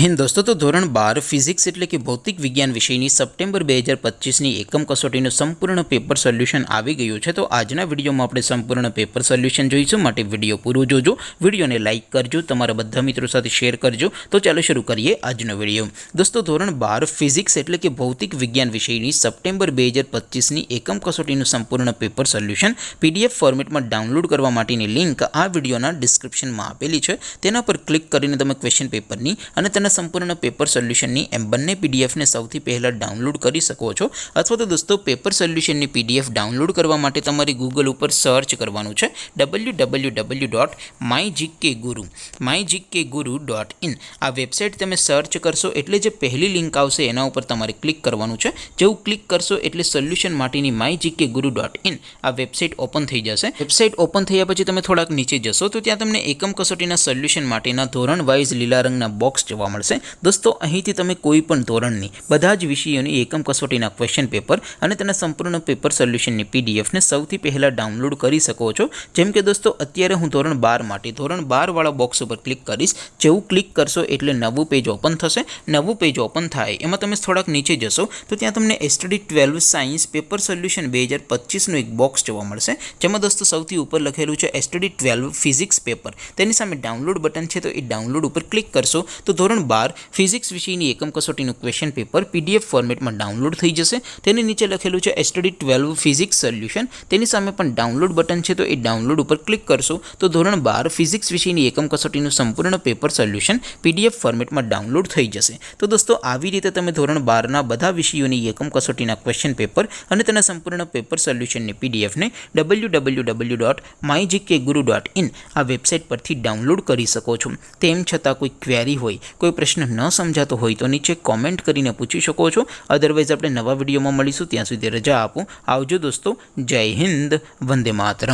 हिंद दोस्तों, तो धोरण 12 फिजिक्स एटले कि भौतिक विज्ञान विषयनी सप्टेम्बर 2025 एकम कसोटीનું સંપૂર્ણ પેપર સોલ્યુશન આવી ગયું છે। તો આજના વિડીયોમાં આપણે સંપૂર્ણ પેપર સોલ્યુશન જોઈશું, માટે વિડીયો પૂરો જોજો, વિડીયોને લાઇક કરજો, તમારા બધા મિત્રો સાથે શેર કરજો। તો ચાલો શરૂ કરીએ આજનો વિડીયો। દોસ્તો, ધોરણ 12 ફિઝિક્સ એટલે કે ભૌતિક વિજ્ઞાન વિષયની સપ્ટેમ્બર 2025 એકમ કસોટીનું સંપૂર્ણ પેપર સોલ્યુશન પીડીએફ ફોર્મેટમાં ડાઉનલોડ કરવા માટેની લિંક આ વિડીયોના ડિસ્ક્રિપ્શનમાં આપેલી છે। તેના પર ક્લિક કરીને તમે ક્વેશ્ચન પેપરની અને તેના સંપૂર્ણ પેપર સોલ્યુશનની એમ બંને પીડીએફને સૌથી પહેલાં ડાઉનલોડ કરી શકો છો। અથવા તો દોસ્તો, પેપર સોલ્યુશનની પીડીએફ ડાઉનલોડ કરવા માટે તમારે ગૂગલ ઉપર સર્ચ કરવાનું છે www.mygkguru.in। આ વેબસાઇટ તમે સર્ચ કરશો એટલે જે પહેલી લિંક આવશે એના ઉપર તમારે ક્લિક કરવાનું છે। જેવું ક્લિક કરશો એટલે સોલ્યુશન માટેની mygkguru.in આ વેબસાઇટ ઓપન થઈ જશે। વેબસાઇટ ઓપન થયા પછી તમે થોડાક નીચે જશો તો ત્યાં તમને એકમ કસોટીના સોલ્યુશન માટેના ધોરણ વાઇઝ લીલા રંગના બોક્સ જોવા મળશે। दोस्तों, અહીંથી તમે કોઈ પણ ધોરણની બધા જ વિષયોની એકમ કસોટીના ક્વેશ્ચન પેપર અને તેના સંપૂર્ણ પેપર સોલ્યુશનની પીડીએફને સૌથી પહેલાં ડાઉનલોડ કરી શકો છો। જેમ કે દોસ્તો, અત્યારે હું ધોરણ 12 માટે ધોરણ 12 વાળા બોક્સ ઉપર ક્લિક કરીશ। જેવું ક્લિક કરશો એટલે નવું પેજ ઓપન થશે। નવું પેજ ઓપન થાય એમાં તમે થોડાક નીચે જશો તો ત્યાં તમને STD 12 સાયન્સ પેપર સોલ્યુશન 2025નું એક બોક્સ જોવા મળશે, જેમાં દોસ્તો સૌથી ઉપર લખેલું છે STD 12 ફિઝિક્સ પેપર। તેની સામે ડાઉનલોડ બટન છે, તો એ ડાઉનલોડ ઉપર ક્લિક કરશો તો ધોરણ 12 ફિઝિક્સ વિષયની એકમ કસોટીનું ક્વેશ્ચન પેપર પીડીએફ ફોર્મેટમાં ડાઉનલોડ થઈ જશે। તેની નીચે લખેલું છે STD 12 ફિઝિક્સ સોલ્યુશન, તેની સામે પણ ડાઉનલોડ બટન છે, તો એ ડાઉનલોડ ઉપર ક્લિક કરશો તો ધોરણ 12 ફિઝિક્સ વિષયની એકમ કસોટીનું સંપૂર્ણ પેપર સોલ્યુશન પીડીએફ ફોર્મેટમાં ડાઉનલોડ થઈ જશે। તો દોસ્તો, આવી રીતે તમે ધોરણ 12ના બધા વિષયોની એકમ કસોટીના ક્વેશ્ચન પેપર અને તેના સંપૂર્ણ પેપર સોલ્યુશનની પીડીએફને www.mygkguru.in આ વેબસાઇટ પરથી ડાઉનલોડ કરી શકો છો। તેમ છતાં કોઈ ક્વેરી હોય, કોઈ પ્રશ્ન ન સમજાતો હોય તો નીચે કોમેન્ટ કરીને પૂછી શકો છો। અદરવાઇઝ આપણે નવા વિડીયોમાં મળીશું, ત્યાં સુધી રજા આપો। આવજો દોસ્તો, જય હિન્દ, વંદે માતરમ।